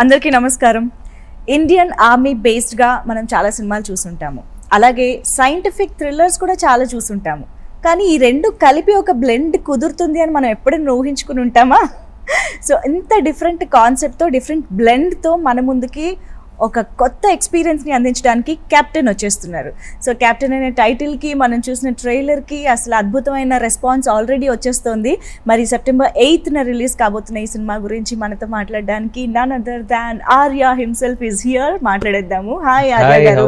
అందరికీ నమస్కారం. Indian army బేస్డ్గా మనం చాలా సినిమాలు చూసుంటాము, అలాగే సైంటిఫిక్ థ్రిల్లర్స్ కూడా చాలా చూసుంటాము. కానీ ఈ రెండు కలిపి ఒక బ్లెండ్ కుదురుతుంది అని మనం ఎప్పుడైనా ఊహించుకుని ఉంటామా? సో ఇంత డిఫరెంట్ కాన్సెప్ట్తో, డిఫరెంట్ బ్లెండ్తో మన ముందుకి ఒక కొత్త ఎక్స్పీరియన్స్ని అందించడానికి కెప్టెన్ వచ్చేస్తున్నారు. సో కెప్టెన్ అనే టైటిల్కి, మనం చూసిన ట్రైలర్కి అసలు అద్భుతమైన రెస్పాన్స్ ఆల్రెడీ వచ్చేస్తుంది. మరి సెప్టెంబర్ 8న రిలీజ్ కాబోతున్న ఈ సినిమా గురించి మనతో మాట్లాడడానికి none other than Arya himself is here. మాట్లాడేద్దాము. హాయ్ ఆర్యా గారు,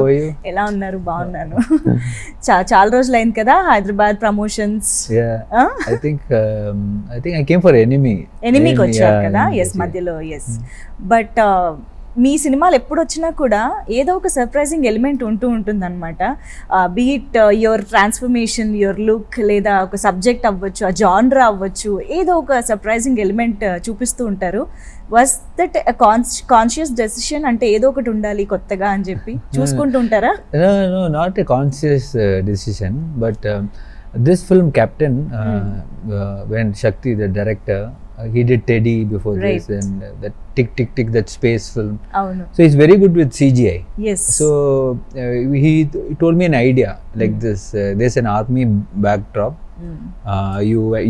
ఎలా ఉన్నారు? బాగున్నాను. చాలా రోజులు అయింది కదా Hyderabad promotions. I think I came for ఎనిమీకి వచ్చారు కదా. ఎస్, మధ్యలో. ఎస్, బట్ మీ సినిమాలు ఎప్పుడు వచ్చినా కూడా ఏదో ఒక సర్ప్రైజింగ్ ఎలిమెంట్ ఉంటుంది అనమాట. Beat your transformation, your look, లేదా ఒక సబ్జెక్ట్ అవ్వచ్చు, ఆ జానరా అవ్వచ్చు, ఏదో ఒక సర్ప్రైజింగ్ ఎలిమెంట్ చూపిస్తూ ఉంటారు. Was that conscious decision? అంటే ఏదో ఒకటి ఉండాలి కొత్తగా అని చెప్పి చూసుకుంటూ ఉంటారా? No, not a conscious decision, but this film Captain, when Shakti, the director, he did Teddy before this, and that Tick, that space film. So he's very good with CGI. Yes. So he told me an idea like this. There's an army backdrop.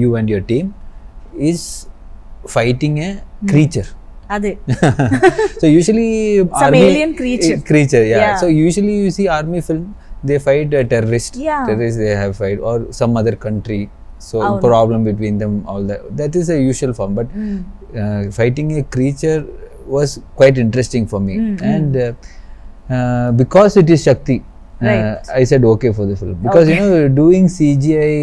You and your team is fighting a creature. Ade. So usually some army, alien creature. Yeah. So usually you see army film, they fight a terrorist. Terrorists they have fight, or some other country. So problem between them, all that is a usual form, but fighting a creature was quite interesting for me. And because it is Shakti, I said okay for the film, because doing CGI,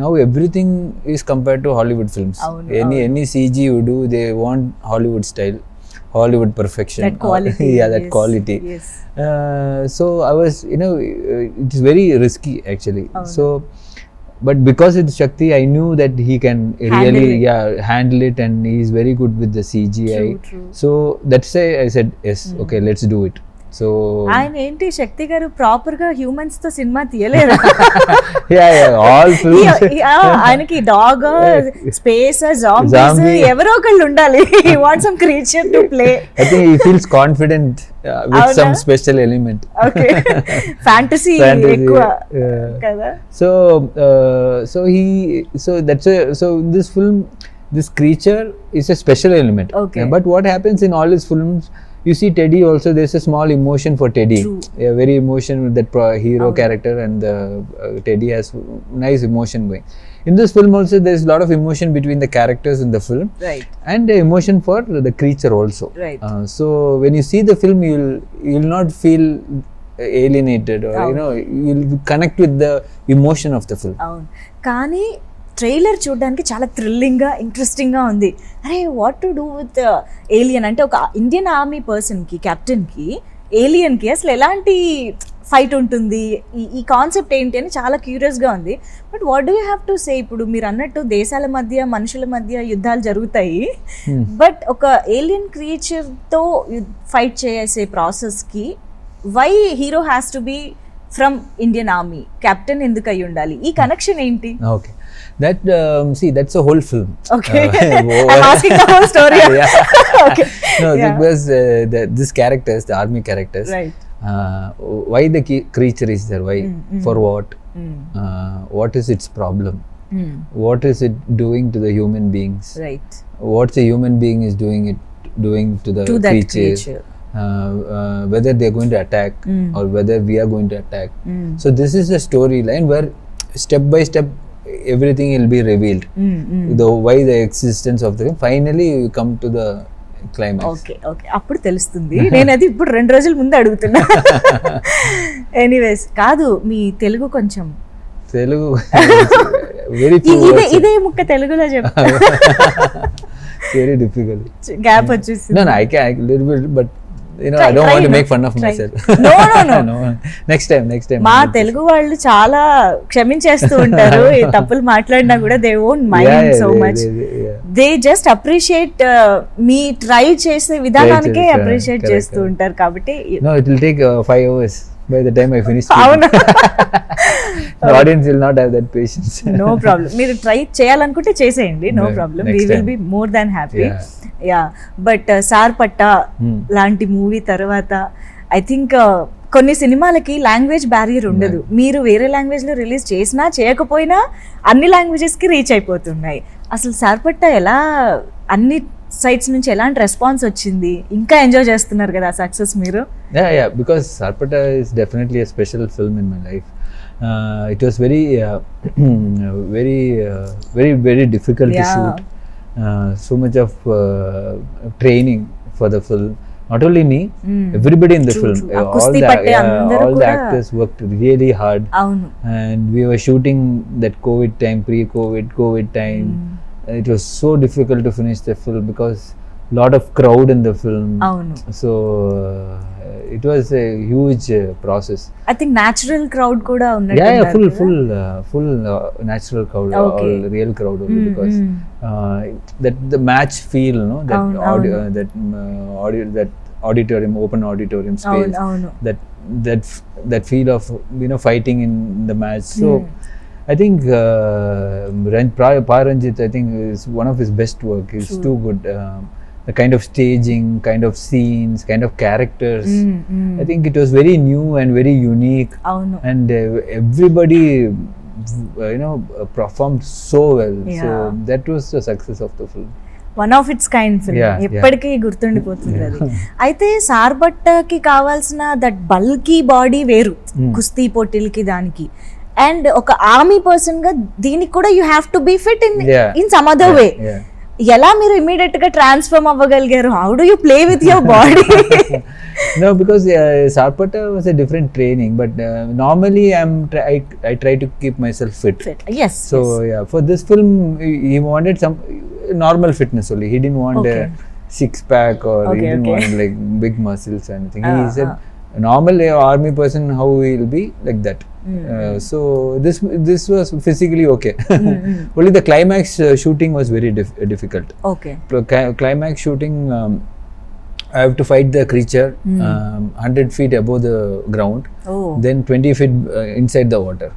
now everything is compared to Hollywood films. Any CG you do, they want Hollywood style, Hollywood perfection, that quality. That quality. Yes. So I was, it is very risky actually. So but because it's Shakti, I knew that he can really handle it, and he is very good with the CGI. True. So that's why I said yes, okay, let's do it. So ఆయన ఏంటి శక్తి గారు proper గా humans తో cinema తీయలేరు. all films. ఆయనకి dog, space, zombies ఎవరో ఒకళ్ళు ఉండాలి. He wants some creature to play. I think he feels confident with some special element. Okay. Fantasy ఎక్కువ కదా. So this film, this creature is a special element. Okay. But what happens in all his films, you see Teddy also, there's a small emotion for Teddy. True. Very emotion with that hero character, and Teddy has nice emotion going. In this film also there's a lot of emotion between the characters in the film, right, and emotion for the creature also, right. So when you see the film, you'll not feel alienated, or you'll connect with the emotion of the film. కానీ trailer చూడడానికి చాలా థ్రిల్లింగ్గా, ఇంట్రెస్టింగ్గా ఉంది. అరే, what to do with alien అంటే ఒక Indian army పర్సన్కి, కెప్టెన్కి, ఏలియన్కి అసలు ఎలాంటి ఫైట్ ఉంటుంది, ఈ కాన్సెప్ట్ ఏంటి అని చాలా క్యూరియస్గా ఉంది. But what do you have to say? ఇప్పుడు మీరు అన్నట్టు దేశాల మధ్య, మనుషుల మధ్య యుద్ధాలు జరుగుతాయి, బట్ ఒక ఏలియన్ క్రియేచర్తో ఫైట్ చేసే ప్రాసెస్కి why hero has to be from Indian army, captain ఎందుకు అయి ఉండాలి? ఈ కనెక్షన్ ఏంటి? Okay. That that's a whole film. Okay. I'm asking the whole story. Okay. No, because these characters, the army characters, right. Why the creature is there? Why? For what? What is its problem? What is it doing to the human beings? Right. What the human being is doing to the creature. Whether they are going to attack, or whether we are going to attack. So this is a storyline where step by step everything will be revealed. Why the existence of the finally you come to the climax. Okay. అప్పుడు తెలుస్తుంది. నేను అది ఇప్పుడు 2 రోజుల ముందు అడుగుతున్నా. Anyways, కాదు మీ తెలుగు కొంచెం ఇదే ముక్క తెలుగులో చెప్పు. Very difficult. గ్యాప్ వచ్చేసి. No, I can little bit, but I don't want to make fun of myself. No. Next time. మా తెలుగు వాళ్ళు చాలా క్షమించేస్తూ ఉంటారు. ఈ తప్పులు మాట్లాడినా కూడా they won't mind so much. They just appreciate me try చేసే విధానానికే అప్రిషియేట్ చేస్తూ ఉంటారు. కాబట్టి no, it will take 5 hours. by the time I finish అవునా? the audience will not have that patience. No problem, మీరు ట్రై చేయాలనుకుంటే చేసేయండి, no problem, we will be more than happy. Yeah, but Sarpatta లాంటి movie తర్వాత I think కొన్ని సినిమాలకి language barrier ఉండదు. మీరు వేరే లాంగ్వేజ్ లో రిలీజ్ చేసినా చేయకపోయినా అన్ని లాంగ్వేజెస్ కి రీచ్ అయిపోతున్నాయి. అసలు సార్ పట్టా ఎలా, అన్ని సైట్స్ నుంచి ఎలాంటి రెస్పాన్స్ వచ్చింది? ఇంకా ఎంజాయ్ చేస్తున్నారు కదా సక్సెస్ మీరు? Yeah, because Sarpata is definitely a special film in my life. It was very very difficult to shoot. So much of training for the film. Not only me, everybody in the film. All the actors worked really hard. And we were shooting that COVID time, pre-COVID time. It was so difficult to finish the film because lot of crowd in the film. So it was a huge process. I think natural crowd kuda unnattu. Yeah, full natural crowd, all real crowd only, because that the match feel, no, that that auditorium, open auditorium space, that feel of, you know, fighting in the match. So I think Paranjit, I think, is one of his best work. He's too good. The kind of staging, kind of scenes, kind of characters. I think it was very new and very unique. And everybody, you know, performed so well. So that was the success of the film. One of it's kind film, ఎప్పటికీ గుర్తుండిపోతుంది అది. అయితే సార్బట్టకి కావాల్సిన that bulky body వేరు, కుస్తీ పోటీలకి దానికి, and ఒక army person గా దీనికి కూడా you have to be fit in some other way. ఎలా మీరు ఇమీడియట్ గా ట్రాన్స్ఫార్మ్ అవ్వగలిగారు? How do you play with your body? No, because Sarpata was a different training, but normally I try to keep myself fit. Yes. So yeah, for this film he wanted some normal fitness only. He didn't want a six pack, or he didn't want like big muscles or anything. He said normal army person how he will be, like that. So this was physically okay. Only the climax shooting was very difficult. Climax shooting, I have to fight the creature 100 feet above the ground, then 20 feet inside the water.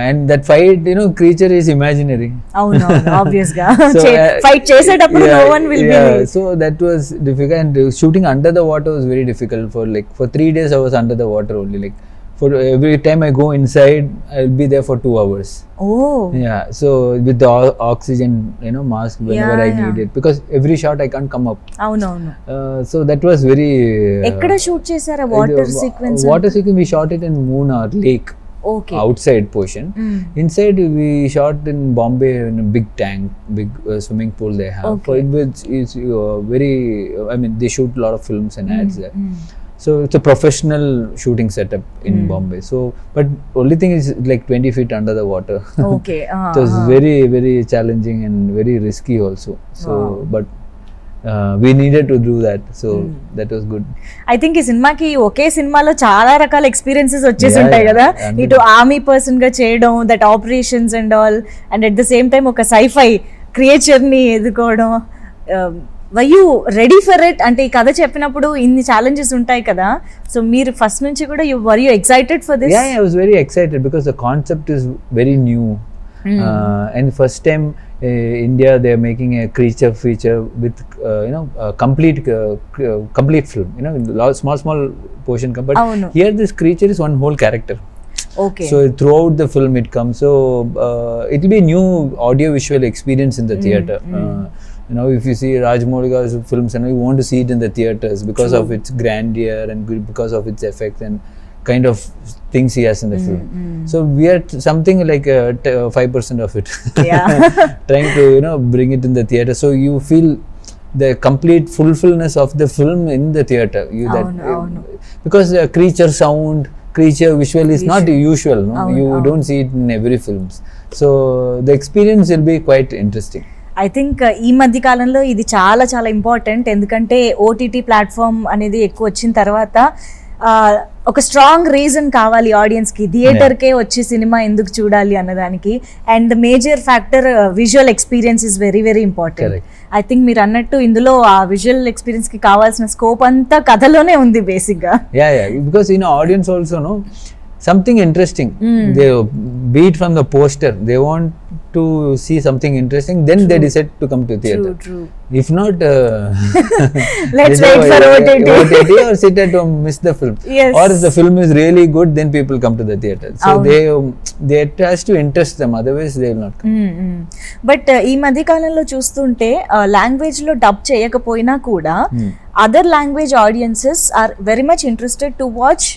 And that fight, you know, creature is imaginary. Obvious ga. Fight chesetappudu no one will be. So that was difficult, and shooting under the water was very difficult. For 3 days I was under the water only. Like for every time I go inside, I'll be there for 2 hours. Yeah, so with the oxygen, you know, mask whenever I need it, because every shot I can't come up. So that was very. Ekkada shoot chesara water sequence? Water sequence we shot it in Munnar lake. Outside portion. Inside we shot in Bombay in a big tank, big swimming pool they have. For it is very, I mean, they shoot a lot of films and ads there. So it's a professional shooting setup in Bombay. So, but only thing is like 20 feet under the water. It was very very challenging and very risky also. So but we needed to do that, so that was good. I think ఈ సినిమాకి ఒకే సినిమాలో చాలా రకాల experiences వచ్చేసి ఉంటాయి కదా, ఇటు army person గా చేయడం, that operations and all, and at the same time ఒక సైఫై క్రియేచర్ ని ఎదుర్కోవడం. Why you ready for it? అంటే ఈ కథ చెప్పినప్పుడు ఇన్ని ఛాలెంజెస్ ఉంటాయి కదా, సో మీరు ఫస్ట్ నుంచి కూడా were you excited for this? Yeah, I was very excited because the concept is very new. And first time India they are making a creature feature with you know complete film, you know, small portion, but here this creature is one whole character. So throughout the film it comes, so it will be new audio visual experience in the theater. You know, if you see Rajmoula's films, and you want to see it in the theaters because of its grandeur and because of its effects and kind of things he has in the film. So we are something like 5% of it. Trying to, you know, bring it in the theater, so you feel the complete fulfillness of the film in the theater. Because the creature sound, creature visual is not usual, no? You don't see it in every films, so the experience will be quite interesting. I think ఈ మధ్య కాలంలో ఇది చాలా చాలా important, ఎందుకంటే OTT platform అనేది ఎక్కువ వచ్చిన తర్వాత ఒక స్ట్రాంగ్ రీజన్ కావాలి ఆడియన్స్ కి థియేటర్ కే వచ్చి సినిమా ఎందుకు చూడాలి అన్నదానికి. And the major factor visual experience is very very important. I think మీరు అన్నట్టు ఇందులో ఆ విజువల్ ఎక్స్పీరియన్స్ కి కావాల్సిన స్కోప్ అంతా కథలోనే ఉంది బేసిక్ గా. Because audience also know something interesting. They beat from the poster, they want to see something interesting, then they decide to come to theater. True. If not let's wait for OTT or sit at home, miss the film. Yes. Or if the film is really good, then people come to the theater. So they has to interest them, otherwise they will not come. బట్ ఈ మధ్య కాలంలో చూస్తుంటే language లో dub చేయకపోయినా కూడా other language audiences are very much interested to watch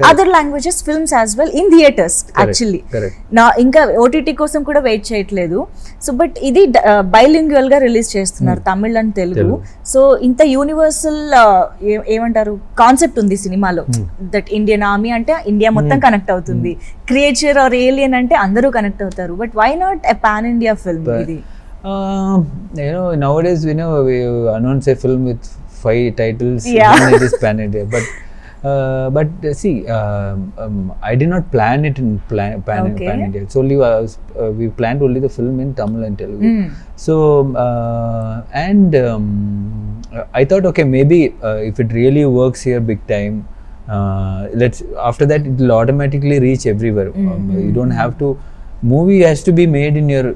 other languages films as well in theaters. Actually నా ఇంకా ఓటీటీ కోసం కూడా వెయిట్ చేయట్లేదు. సో బట్ ఇది బైలింగ్యువల్ గా రిలీజ్ చేస్తున్నారు తమిళ్ అండ్ తెలుగు. సో ఇంత యూనివర్సల్ ఏమంటారు కాన్సెప్ట్ ఉంది సినిమాలో. దట్ ఇండియన్ ఆర్మీ అంటే ఇండియా మొత్తం కనెక్ట్ అవుతుంది, క్రియేచర్ ఆర్ ఏలియన్ అంటే అందరూ కనెక్ట్ అవుతారు. But why not a pan India film ఇది? Nowadays we announce a film with 5 titles, then it is pan India. But see, I did not plan it in pan India. It's only we planned only the film in Tamil and Telugu. So I thought, okay, maybe if it really works here big time, after that it will automatically reach everywhere. You don't have to. Movie has to be made in your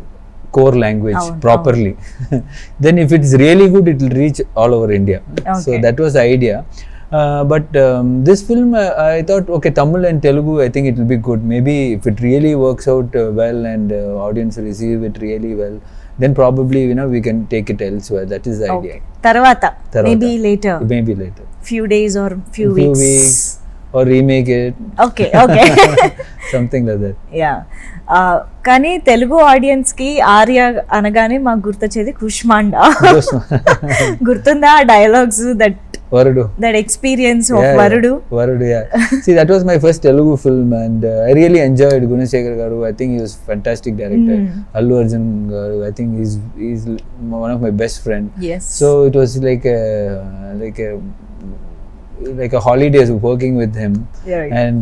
core language properly. Then if it's really good, it will reach all over India. So that was the idea. But this film, I thought, okay, Tamil and Telugu, I think it will be good. Maybe if it really works out well and audience receive it really well, then probably we can take it elsewhere. That is the idea. Tarvata. Maybe later. Few days or few weeks. Or remake it. Okay. Something like that. Yeah. కానీ Telugu audience కి ఆర్య అనగానే మాకు గుర్తొచ్చేది కుష్మాండా. గుర్తుందా dialogues? Varudu. That experience of Varudu. See, that was my first Telugu film, and I really enjoyed Gunashekhar garu. I think he was fantastic director. Allu Arjun garu, I think he's one of my best friend. Yes. So it was like a holidays working with him. And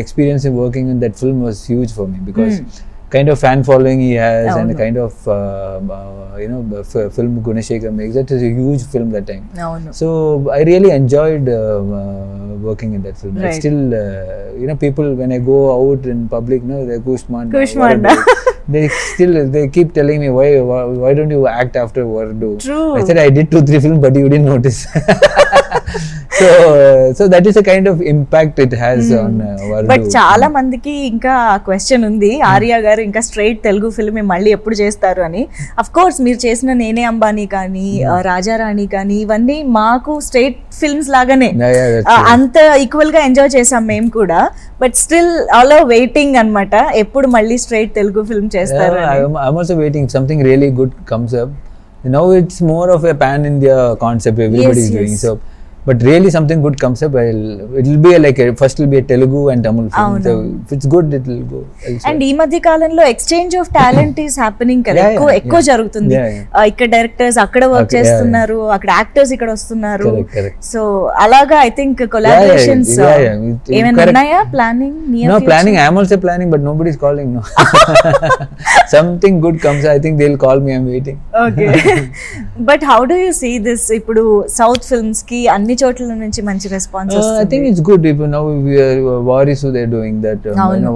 experience in working in that film was huge for me, because kind of fan following he has, and the kind of film Gunashekhar makes, that is a huge film that time. So I really enjoyed working in that film. I still people when I go out in public, they're Kushmanda. They keep telling me, why don't you act after Varudu? True. I said I did 2-3 films, but you didn't notice. So that is a kind of impact it has on Varudu. But చాలా మందికి ఇంకా question ఉంది, ఆర్య గారు ఇంకా straight Telugu film మళ్ళీ ఎప్పుడు చేస్తారు అని. అఫ్ కోర్స్ మీరు చేసిన నేనే అంబానీ కానీ రాజారాణి కానీ ఇవన్నీ మాకు స్ట్రైట్ ఫిల్మ్స్ లాగానే అంత ఈక్వల్ గా ఎంజాయ్ చేసాం మేము కూడా. బట్ స్టిల్ ఆల్ వెయిటింగ్ అన్నమాట, ఎప్పుడు మళ్ళీ స్ట్రైట్ తెలుగు ఫిల్మ్ చేస్తారు. I'm also waiting something really good comes up. Now it's more of a pan India concept everybody is doing. So but really something good comes up, it will be like first will be a Telugu and Tamil film. So if it's good, it will go elsewhere. And ఈ మధ్య కాలంలో exchange of talent is happening కదా, ఎక్కువ జరుగుతుంది. ఇక్కడ directors అక్కడ work చేస్తున్నారు, అక్కడ యాక్టర్స్ ఇక్కడ వస్తున్నారు. సో అలాగా ఐ థింక్ కొలాబరేషన్స్ ఏమైనా ఉన్నాయా planning? No planning, I am also planning, but nobody is calling. No. Something good comes, I think they'll call me, I'm waiting. Okay. But how do you see this? ఇప్పుడు south films కి అన్ని చోట్ల నుంచి మంచి response వస్తుంది. I think it's good. Even now we are Varisu, they're doing that.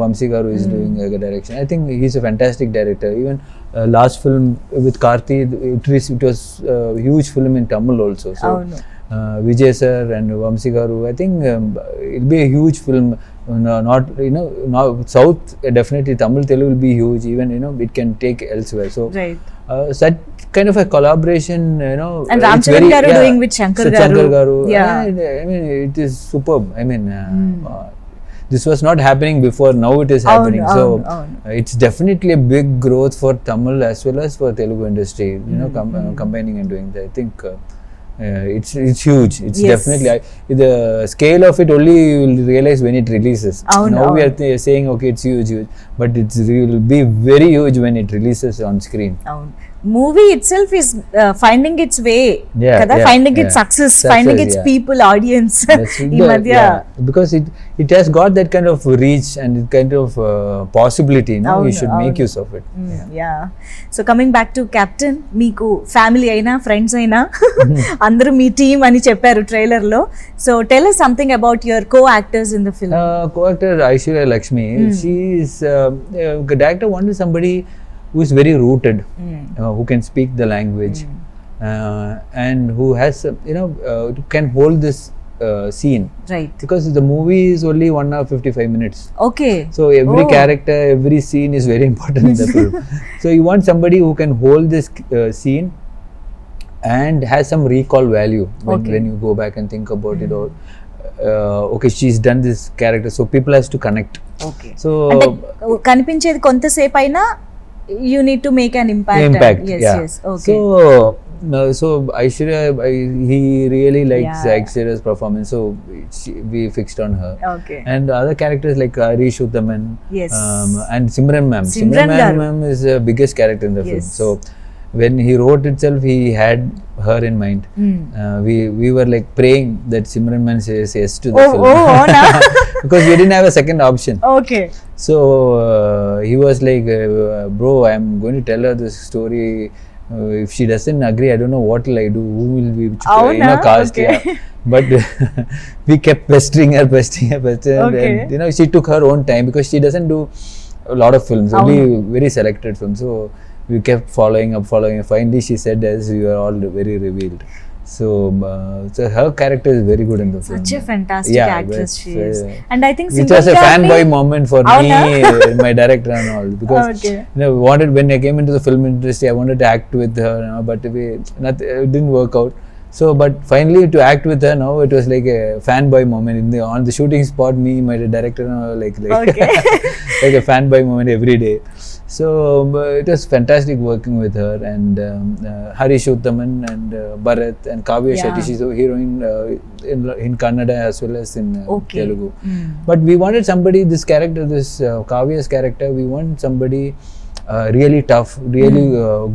Vamsi garu is doing a direction. I think he's a fantastic director. Even last film with Karthi, it was a huge film in Tamil also. So Vijay sir and Vamsi garu, I think it'll be a huge film. Not now South, definitely Tamil Telugu will be huge. Even it can take elsewhere. So such kind of a collaboration, and Ramcharan garu doing with Shankar garu. I mean it is superb. I mean this was not happening before, now it is happening. It's definitely a big growth for Tamil as well as for Telugu industry, combining and doing that. I think it's huge. It's definitely the scale of it only you will realize when it releases. Now we are saying okay, it's huge, but it will be very huge when it releases on screen. Movie itself is finding its way కదా, finding its success, finding its people, audience ఈ మధ్య. Because it has got that kind of reach and kind of possibility, you should make use of it. So coming back to Captain, మీకు family అయినా friends అయినా అందరూ మీ team అని చెప్పారు trailer లో. So tell us something about your co-actors in the film. Co-actor Aishwarya Lekshmi, she is the director wanted somebody who is very rooted, who can speak the language, and who has can hold this scene, right? Because the movie is only 1 hour 55 minutes. Okay. So every character, every scene is very important in the film. So you want somebody who can hold this scene and has some recall value when you go back and think about it all. Okay, she's done this character, so people has to connect. Okay. So కనిపించేది కొంతసేపు అయినా you need to make an impact. Yes. Okay. So Aishwarya, he really likes Aishwarya's performance, so we fixed on her. Okay. And other characters like Arya, yes, and Simran ma'am is the biggest character in the film. So when he wrote itself, he had her in mind. We were like praying that Simran ma'am says yes to the film. Because we didn't have a second option. Okay. So he was like, bro, I'm going to tell her this story. If she doesn't agree, I don't know what will I do. Who will be cast? Okay. Yeah. But we kept pestering her. Okay. And she took her own time because she doesn't do a lot of films, only very selected films. So we kept following up. Finally, she said as we were all very revealed. So her character is very good in the film. Such a fantastic actress she is. And I think it was a fanboy moment for me, my director and all, because when I came into the film industry, I wanted to act with her, but it didn't work out. So but finally to act with her now, it was like a fanboy moment on the shooting spot. Me, my director, like like a fanboy moment every day. So it was fantastic working with her, and Harish Uttaman and Bharat and Kavya Shetty. She's a heroine in Kannada as well as in Telugu. But we wanted somebody, this Kavya's character, we want somebody really tough, really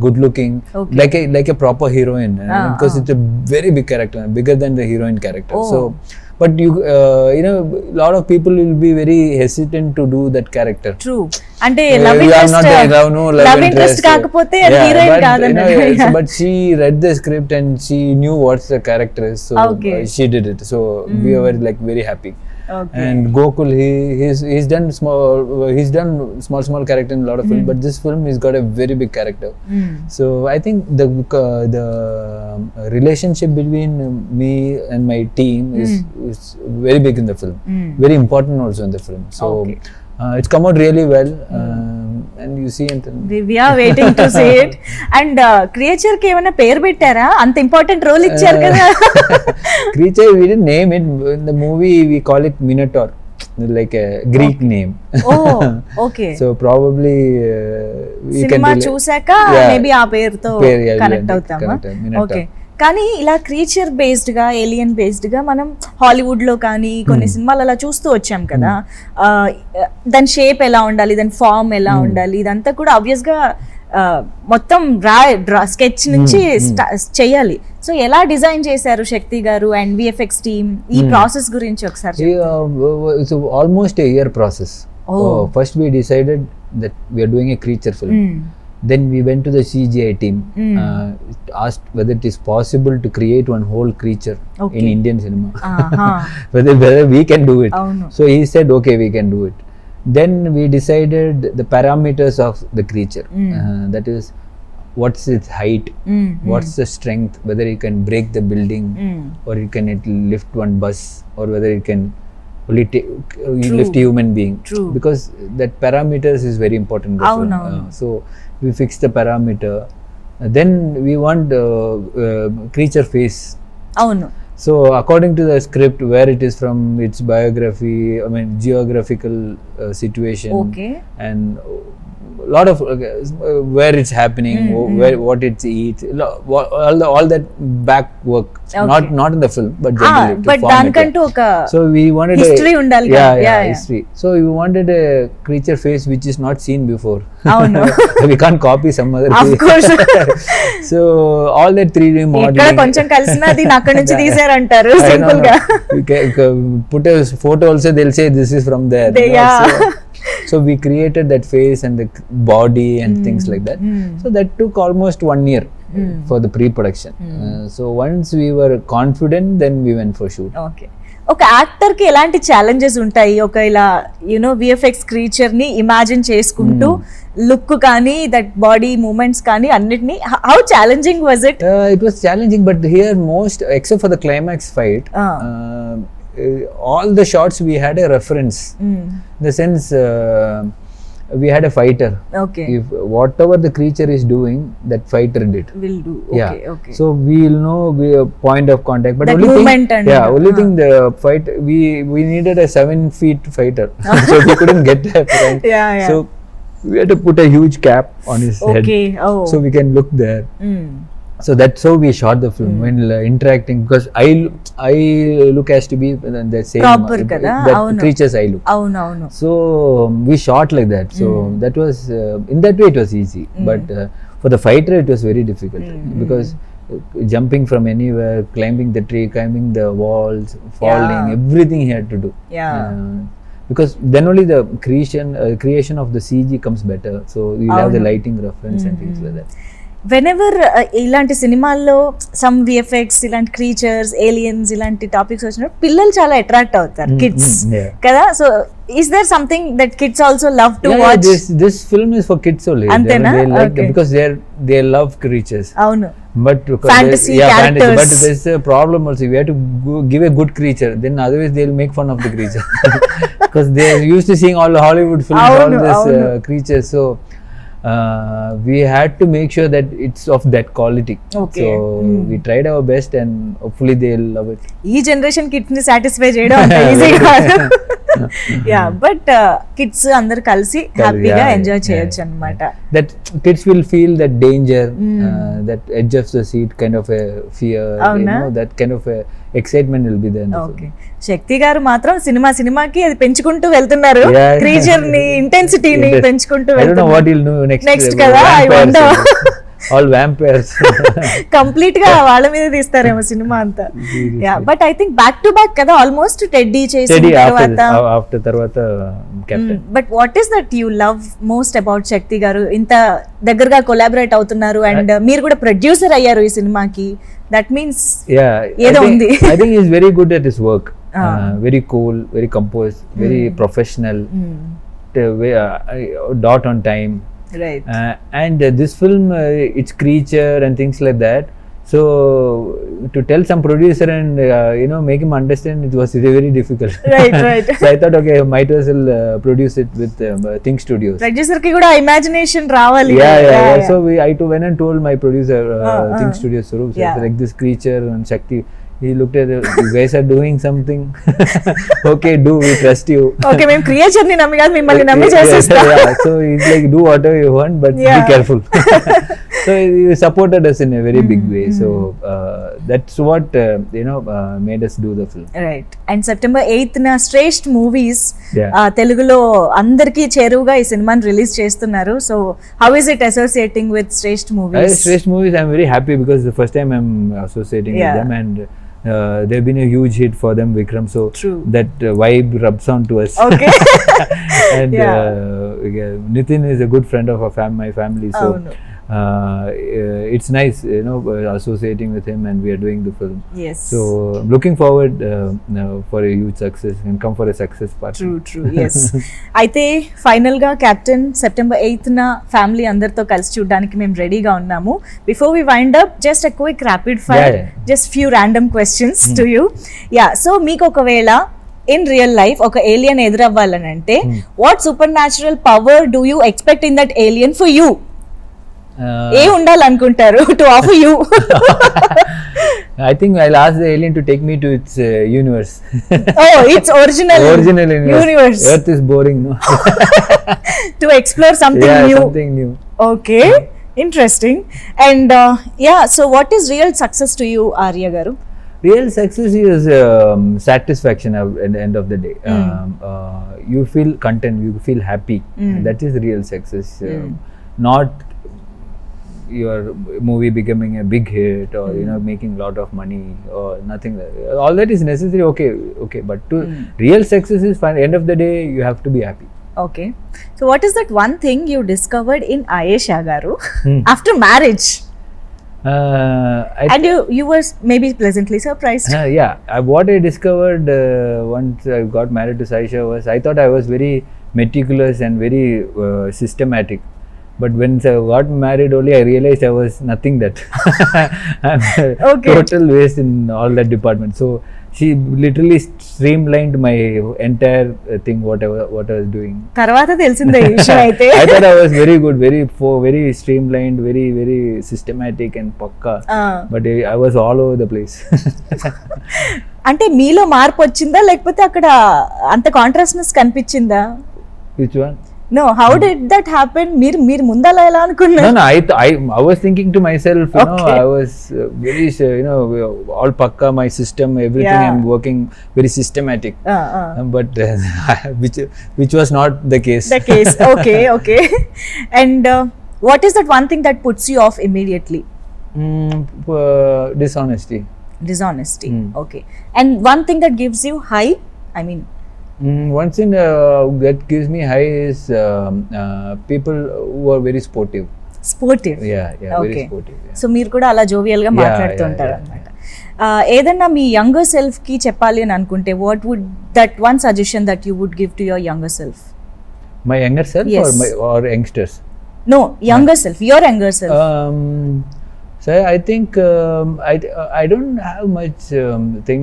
good looking, like a proper heroine, because it's a very big character, bigger than the heroine character. So but lot of people will be very hesitant to do that character. True. Ante love interest కాకపోతే heroine కాదన్న. But she read the script and she knew what the character is, so she did it. So we were like very happy. Okay. And Gokul, he's done small character in a lot of films, but this film he's got a very big character. So I think the relationship between me and my team is very big in the film, very important also in the film. So it's come out really well, and you see it. We are waiting to see it. And creature ki emana పేరు పెట్టారా? అంత important role ఇచ్చారు కదా. Creature, we didn't name it. In the movie we call it Minotaur, like a Greek name. Oh, okay. So probably we can చూసాక maybe ఆ పేరుతో connect అవుతామా? Okay. కానీ ఇలా క్రీచర్ బేస్డ్గా, ఏలియన్ బేస్డ్గా మనం హాలీవుడ్లో కానీ కొన్ని సినిమాలు అలా చూస్తూ వచ్చాం కదా. దాని షేప్ ఎలా ఉండాలి, దాని ఫామ్ ఎలా ఉండాలి, ఇదంతా కూడా ఆబ్వియస్గా మొత్తం స్కెచ్ నుంచి చేయాలి. సో ఎలా డిజైన్ చేశారు శక్తి గారు అండ్ విఎఫ్ఎక్స్ టీమ్? ఈ ప్రాసెస్ గురించి ఒకసారి. Almost a year process. First we decided that we are doing a creature film. Then we went to the CGI team, asked whether it is possible to create one whole creature in Indian cinema. whether we can do it. So he said, okay, we can do it. Then we decided the parameters of the creature. That is, what's its height, what's the strength, whether it can break the building, or it can lift one bus, or whether it can only lift a human being. Because that parameters is very important. So we fix the parameter. Then we want creature face. So according to the script, where it is from, its biography, geographical situation, and lot of where it's happening, where what it eats, all that back work. Not in the film, but generally to but form it, దానికంటూ ఒక so we wanted history ఉండాలి కదా. yeah, history. So we wanted a creature face which is not seen before. అవును. We can't copy some other Of course. So all that 3D ఎక్కడ modeling, కొంచెం కలిసినా అది అక్కడి నుంచి తీసారంటారు సింపుల్ గా. you can put a photo also, they'll say this is from there. So we created that face and the body and things like that. So that took almost 1 year for the pre-production. So once we were confident, then we went for shoot. Okay. ఒక actor కి ఎలాంటి challenges ఉంటాయి? ఒక ఇలా VFX creature ని imagine చేసుకుంటూ look కానీ that body movements కానీ అన్నిటిని how challenging was it? It was challenging, but here most, except for the climax fight, all the shots we had a reference. In the sense, we had a fighter. Okay. If whatever the creature is doing, that fighter did. Will do. Yeah. Okay. So we'll know point of contact. But That only movement thing, and only thing the fight, we needed a 7 feet fighter. So we couldn't get that. Right? Yeah. So we had to put a huge cap on his head. Okay. Oh. So we can look there. So that's how we shot the film, when interacting, because I look has to be the same Proper kada, that avunu. creatures I look. అవును. So we shot like that. So that was in that way it was easy, but for the fighter it was very difficult, because jumping from anywhere, climbing the tree, climbing the walls, falling, everything he had to do. Yeah. Because then only the creation of the CG comes better. So you'll have the lighting reference and things like that. Whenever ఇలాంటి సినిమాల్లో some VFX, ఇలాంటి creatures, aliens, ఇలాంటి topics వచ్చినప్పుడు పిల్లలు చాలా attract అవుతారు, kids కదా. So is there something that kids also love to watch? This film is for kids only. అంతేనా? They like because they love creatures. అవును. But Fantasy fantasy. characters. But there's a problem also. We have to give a good creature. Then otherwise they'll make fun of the creature, because they're used to seeing all Hollywood films, all this creatures. So we had to make sure that it's of that quality. Okay. So we tried our best, and hopefully they'll love it. ఈ generation kids ని satisfy చేయడం అంత easy కాదు. Yeah, but kids అందరు కలిసి హ్యాపీగా enjoy చేయొచ్చు అన్నమాట. That kids will feel that danger, that edge of the seat kind of a fear, that kind of a excitement will be there. Okay. Shakti గారు మాత్రం సినిమాకి అది పెంచుకుంటూ వెళ్తున్నారు, Yeah. క్రీచర్ ని ఇంటెన్సిటీని పెంచుకుంటూ I don't know వెళ్తున్నారు. what he'll do next కదా, I wonder. All vampires. Complete గా వాళ్ళ మీద తీస్తారేమో సినిమా అంతా. Yeah, but I think back to back కదా, ఆల్మోస్ట్ టెడ్డీ చేసిన తర్వాత after తర్వాత captain. But what is that you love most about Shakti గారు? ఇంత దగ్గరగా కొలాబరేట్ అవుతున్నారు, అండ్ మీరు కూడా ప్రొడ్యూసర్ అయ్యారు ఈ సినిమాకి. దట్ మీన్స్ ఏదో ఉంది. I think he's very good at his work. Very cool, very composed, very professional, dot on time. Right. And this film, it's creature and things like that. So to tell some producer and make him understand, it was very difficult. Right. So I thought, okay, might as well produce it with Think Studios. Producer కి కూడా imagination రావాలి. Yeah. So I went and told my producer, Think Studios, Swaroop, like this creature and Shakti. He looked at it, you guys are doing something. Okay, we trust you. Okay, మేము creature ని నమ్మి కాదు, మిమ్మల్ని నమ్మి చేసేస్తాం. So he's like, do whatever you want, but be careful. So he supported us in a very big way. So that's what made us do the film. Right. And September 8th na Shreshth movies Yeah. తెలుగులో అందరికీ చేరువుగా ఈ సినిమాని release చేస్తున్నారు. So how is it associating with Shreshth movies? Shrestha Movies, I'm very happy because the first time I'm associating with them, and they've been a huge hit for them, Vikram. So True. that vibe rubs on to us. Okay. And Nitin is a good friend of my family. So it's nice, associating with him, and we are doing the film. Yes. So I'm looking forward for a huge success and come for a success party. True. Yes. అయితే final గా captain September 8th నా family అందరితో కలిసి చూడడానికి మేము రెడీగా ఉన్నాము. Before we wind up, just a quick rapid fire, just few random questions to you. Yeah, so మీకు ఒకవేళ ఇన్ రియల్ లైఫ్ ఒక ఏలియన్ ఎదురవ్వాలని అంటే, what supernatural power do you expect in that alien for you? ఏ ఉండాలనుకుంటారు to offer you? I think I'll ask the alien to take me to its universe. Oh, its original universe. Earth is boring, no? To explore something new. Something new. Okay, interesting. And yeah, so what is real success to you, Arya garu? Real success is satisfaction at the end of the day. You feel content, you feel happy. That is real success. Not your movie becoming a big hit or making a lot of money or nothing like that. All that is necessary, okay, but to real success is fine. End of the day you have to be happy. Okay, so what is that one thing you discovered in Aishwarya garu after marriage? And you were maybe pleasantly surprised. What I discovered once I got married to Saisha was I thought I was very meticulous and very systematic. But when I got married only I realized I was nothing that. I'm total waste in all that department. So she literally streamlined my entire thing, what I was doing. Tarvata telisinde ee vishayam aithe. I thought I was very good, very streamlined, very systematic and pakka. But I was all over the place. అంటే మీలో మార్పు వచ్చిందా లేకపోతే అక్కడ అంత కాంట్రాస్ట్నెస్ కనిపించిందా? Which one? No, how did that happen? మీరు ముందలా ఎలా అనుకున్నారు? No, I was thinking to myself, I was very, all pakka, my system, everything. I'm working very systematic. But which was not the case. Okay. And what is that one thing that puts you off immediately? Dishonesty. Okay. And one thing that gives you high? I mean, one thing that gives me high is people who are very sportive. Yeah, okay. Very sportive. Yeah. So మీరు కూడా అలా jovial గా మాట్లాడుతుంటారు అన్నమాట. ఏదన్నా మీ younger self కి చెప్పాలి అని అనుకుంటే what would that one suggestion that you would give to your younger self? My younger self? Yes. or youngsters? No, younger self, your younger self. So I think I don't have much thing.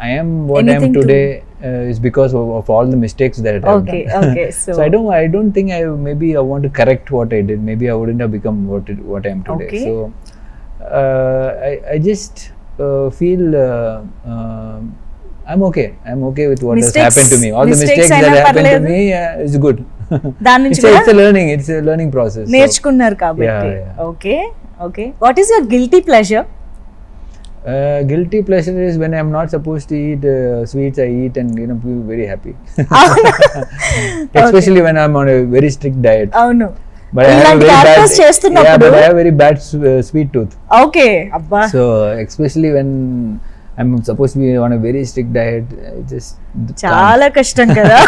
I am what I am today is because of all the mistakes that I have done. Okay. So I don't think maybe I want to correct what I did. Maybe I wouldn't have become what I am today. Okay. So I just feel I'm okay with what has happened to me. All the mistakes that happened to me is good. It's a learning process. నేర్చుకున్నారు కాబట్టి. Okay. What is your guilty pleasure? Guilty pleasure is when I'm not supposed to eat sweets, I eat and feel very happy. Especially when I'm on a very strict diet. Avunu. But I have very bad sweet tooth. Okay, abba. So especially when I'm supposed to be on a very strict diet, just చాలా కష్టం కదా,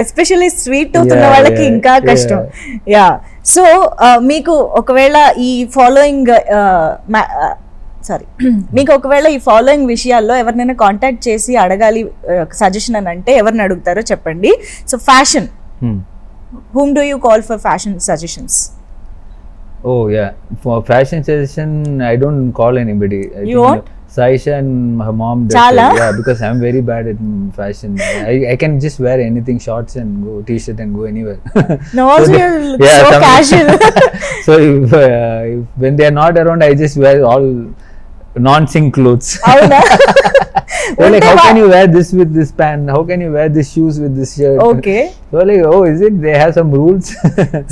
especially sweet tooth ఉన్న వాళ్ళకి ఇంకా కష్టం. So మీకు ఒకవేళ ఈ ఫాలోయింగ్ విషయాల్లో ఎవరినైనా కాంటాక్ట్ చేసి అడగాలి సజెషన్ అని అంటే ఎవరిని అడుగుతారో చెప్పండి. So fashion, whom do you call for fashion suggestions? Oh yeah, for fashion suggestion I don't call anybody. You won't? Saisha and her mom does it. Yeah, because I'm very bad at fashion. I can just wear anything, shorts and go t-shirt and go anywhere. No, also you're so casual. So if when they are not around, I just wear all non-sync clothes. Like, how can you wear this with this pant? How can you wear this shoes with this shirt? Okay. So like, is it? They have some rules.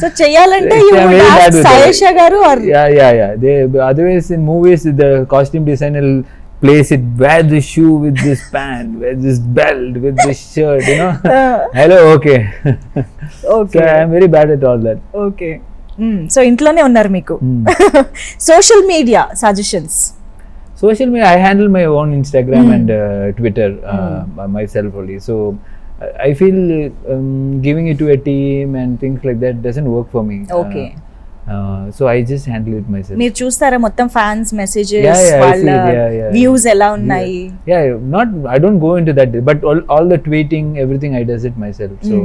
So cheyalante you would ask Saisha garu or? Yeah. They otherwise in movies the costume designer will place it. Wear this shoe with this pant. Wear this belt with this shirt. Hello. Okay. So I am very bad at all that. Okay. So ఇంట్లోనే ఉన్నారు మీకు. Social media suggestions. Social media, I handle my own Instagram and Twitter myself only. So I feel giving it to a team and things like that doesn't work for me. Okay. So I just handle it myself. మీరు చూస్తారా మొత్తం fans messages వాళ్ళ views ఎలా ఉన్నాయి? I don't go into that, but all the tweeting, everything I does it myself. So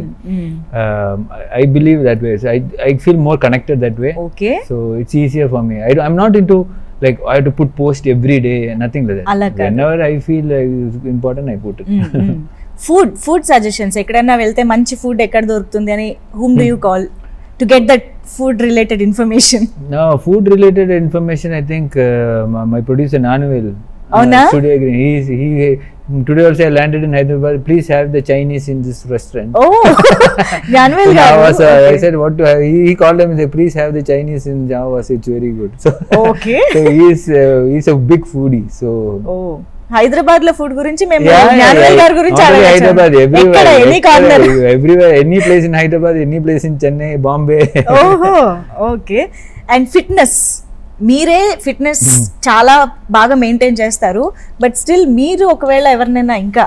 I believe that way. So I feel more connected that way. Okay. So it's easier for me. I'm not into like I have to put post every day, nothing like that. Whenever I feel it's important, I put it. Food suggestions, ఎక్కడైనా వెళ్తే మంచి food ఎక్కడ దొరుకుతుంది అని whom do you call? to get that food related information? No, food related information, I think my producer Nanuvel. Avuna? Studio Green. He today also I landed in Hyderabad. Please have the Chinese in this restaurant. Oh, Janvel So garu. I said what to have. He called them and said, please have the Chinese in Javas. It's very good. So, Okay. so he's a big foodie. So Oh, Hyderabad లో food గురించి మేము yeah, Gnanavel గారి గురించి not only Hyderabad, ఎక్కడ any corner. everywhere, any place in Hyderabad, any place in Chennai, Bombay. ఓహో, okay. And fitness, మీరే fitness చాలా బాగా మెయింటైన్ చేస్తారు, బట్ స్టిల్ మీరు ఒకవేళ ఎవరినైనా ఇంకా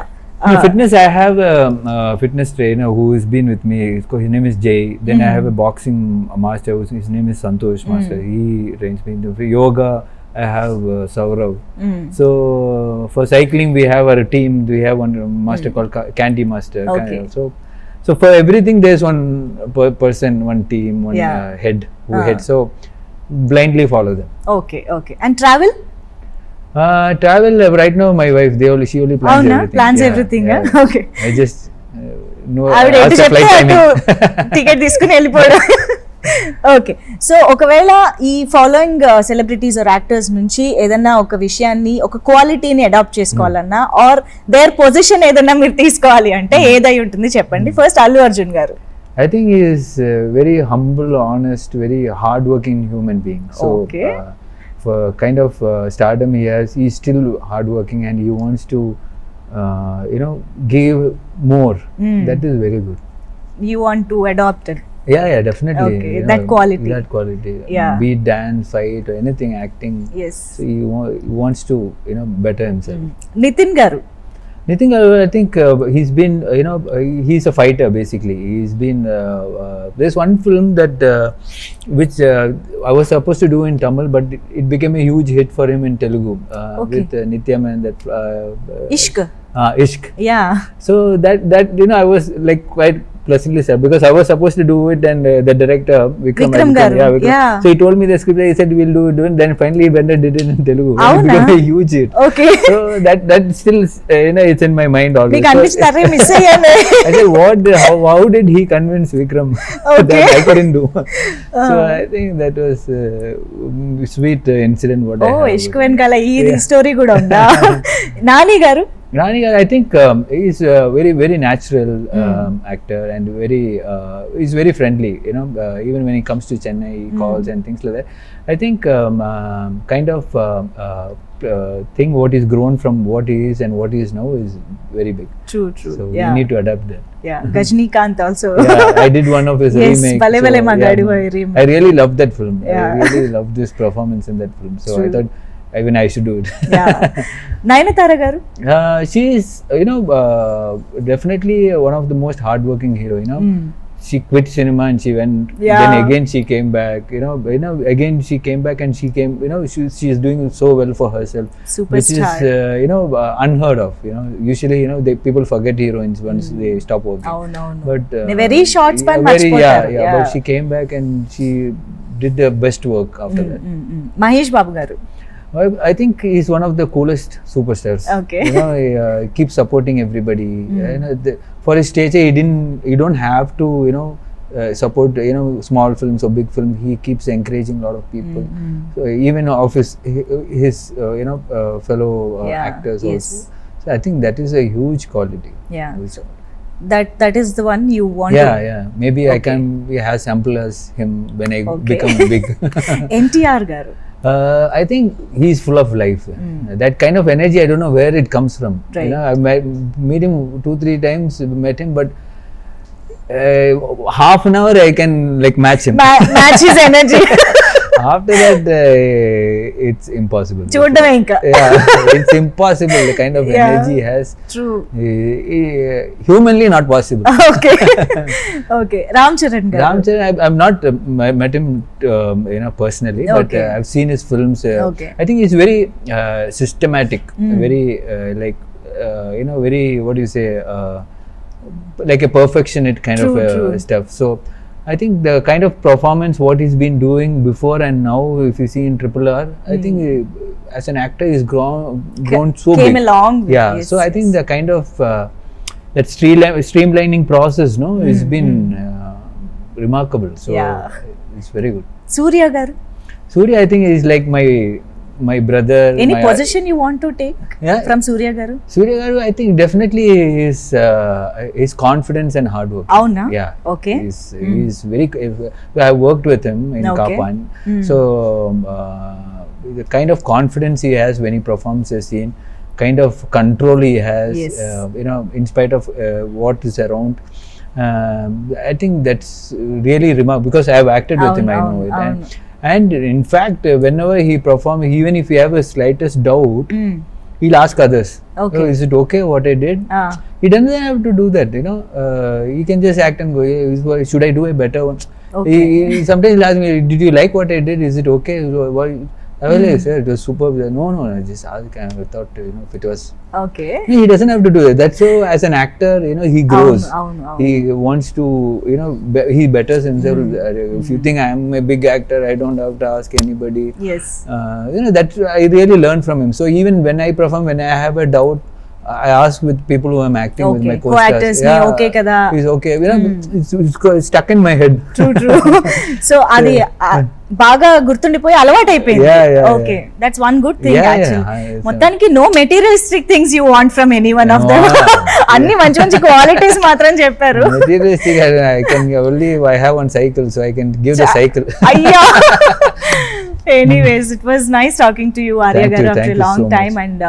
Fitness, I have a fitness trainer who has been with me. His name is Jay. Then I have a boxing master. His name is Santosh Master. He trains me. Yoga, I have Saurav. So for cycling, we have our team. We have one master called Candy Master. Okay. So for everything, there's one person, one team, one head who heads. So blindly follow them. Okay, okay. And travel? Travel right now, my wife, she only plans అవునా, everything. Plans everything. Okay, I just know. ఆవిడ ఎటు ask the చెప్తే flight అటు timing. Ticket తీసుకుని వెళ్ళిపోవడం. Okay, so ఒకవేళ ఈ following celebrities are actors నుంచి ఏదన్నా ఒక విషయాన్ని, ఒక క్వాలిటీని అడాప్ట్ చేసుకోవాలన్నా ఆర్ దేర్ పొజిషన్ ఏదన్నా మీరు తీసుకోవాలి అంటే ఏదై ఉంటుంది చెప్పండి. ఫస్ట్ అల్లు అర్జున్ గారు. I think he is very humble, honest, very hardworking human being. So Okay. for kind of stardom he's still hardworking and he wants to give more. That is very good. You want to adopt it? Yeah, definitely. Okay, that quality. That quality. Yeah. Be it dance, fight, or anything, acting. Yes. So he wants to better himself. Nitin గారు. Nitin, I think he's been, he's a fighter basically. He's been, there's one film that which I was supposed to do in Tamil, but it became a huge hit for him in Telugu Okay. with Nityam and that. Ishq. Ishq. Yeah. So that I was like quite pleasantly sad because I was supposed to do it and the director Vikram garu. Yeah. So he told me the script. He said we'll do it. Then finally he went and did it in Telugu. Avuna? It became a huge hit. Okay. So that still it's in my mind always. మీకు అనిపించింది అరే miss అయ్యాను. I said how did he convince Vikram Okay. that I couldn't do? So I think that was sweet incident what I oh, have. ఇష్క్ వెనకాల ఈ story కూడా ఉందా? నాని గారు. Rani, I think he's a very very natural actor and he's very friendly. Even when he comes to Chennai, he calls and things like that. I think kind of thing what is grown from what he is and what he is now is very big. True. So Yeah. we need to adapt that. Yeah. Gajnikant also. Yeah, I did one of his Yes, remakes. Bale Bale Magadu remake. I really loved that film. Yeah. I really loved this performance in that film. So True. I thought even I should do it. Yeah. Nayanthara గారు. She is, definitely one of the most hardworking hero. She quit cinema and she went. Yeah. Then again she came back. Again she came back and she came. She is doing so well for herself, Superstar. which is unheard of. Usually people forget heroines once they stop working. అవునవును. But very short span మర్చిపోతారు. yeah. But she came back and she did the best work after that. Mahesh Babu గారు. I think he's one of the coolest superstars. Okay. He keeps supporting everybody. For his stature, he don't have to support small films or big films. He keeps encouraging a lot of people. So even of his fellow actors Yes. also. So I think that is a huge quality. Yeah. Which- That is the one you want to. Yeah. Maybe I Okay. can be as sample as him when I Okay. become big. NTR గారు. I think he's full of life. That kind of energy, I don't know where it comes from. Right. I met him 2-3 times, but half an hour I can match him. Match his energy. After that, it's impossible. చూడడమే ఇంకా. Yeah, it's impossible. The kind of Yeah. energy he has. True. Humanly not possible. Okay. Ram Charan గారు. Ram Charan, I've not met him personally, but Okay. I've seen his films. Okay. I think he's very systematic, very very, what do you say, like a perfectionist kind True, of true. stuff. So I think the kind of performance what he's been doing before and now, if you see in RRR, I think as an actor he's grown so Came big. a long way. Yeah, Yes, so I think yes. the kind of that streamlining process, has been remarkable. So Yeah. it's very good. Surya garu, Surya, I think, is like my brother. any my, position you want to take Yeah. from Surya garu? Surya garu, I think definitely his confidence and hard work. Avuna? Yeah. Okay. He's very. I have worked with him in Okay. Kapan. So the kind of confidence he has when he performs a scene, kind of control he has. Yes. In spite of what is around. I think that's really remarkable because I have acted with him. I know it. And in fact, whenever he performs, even if you have a slightest doubt, he'll ask others. Okay. Oh, is it okay what I did? He doesn't have to do that, he can just act and go, should I do a better one? Okay. He sometimes he'll ask me, did you like what I did? Is it okay? I will say, sir, it was superb. No, I just asked, I thought, if it was. Okay. He doesn't have to do that. That's so, as an actor, he grows. Avunu. He wants to, he betters himself. If you think I am a big actor, I don't have to ask anybody. Yes. That I really learned from him. So even when I perform, when I have a doubt, I ask with people who I'm acting with, my co-stars. Co-actors, okay kada. He's okay. It's stuck in my head. True. So అది బాగా గుర్తుండిపోయి అలవాటు అయిపోయింది. Okay, that's one good thing actually. మొత్తానికి no materialistic things you want from any one of them. అన్ని మంచి మంచి qualities మాత్రం చెప్పారు. Materialistic, I have one cycle, so I can give the cycle. అయ్యా. Anyways, it was nice talking to you, Arya garu, after a long time. And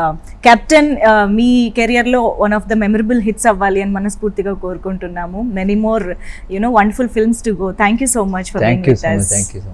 Captain, me career లో one of the memorable hits అవ్వాలి అని మనస్ఫూర్తిగా కోరుకుంటున్నాము. Many more, wonderful films to go. Thank you so much for being with us. Thank you so much.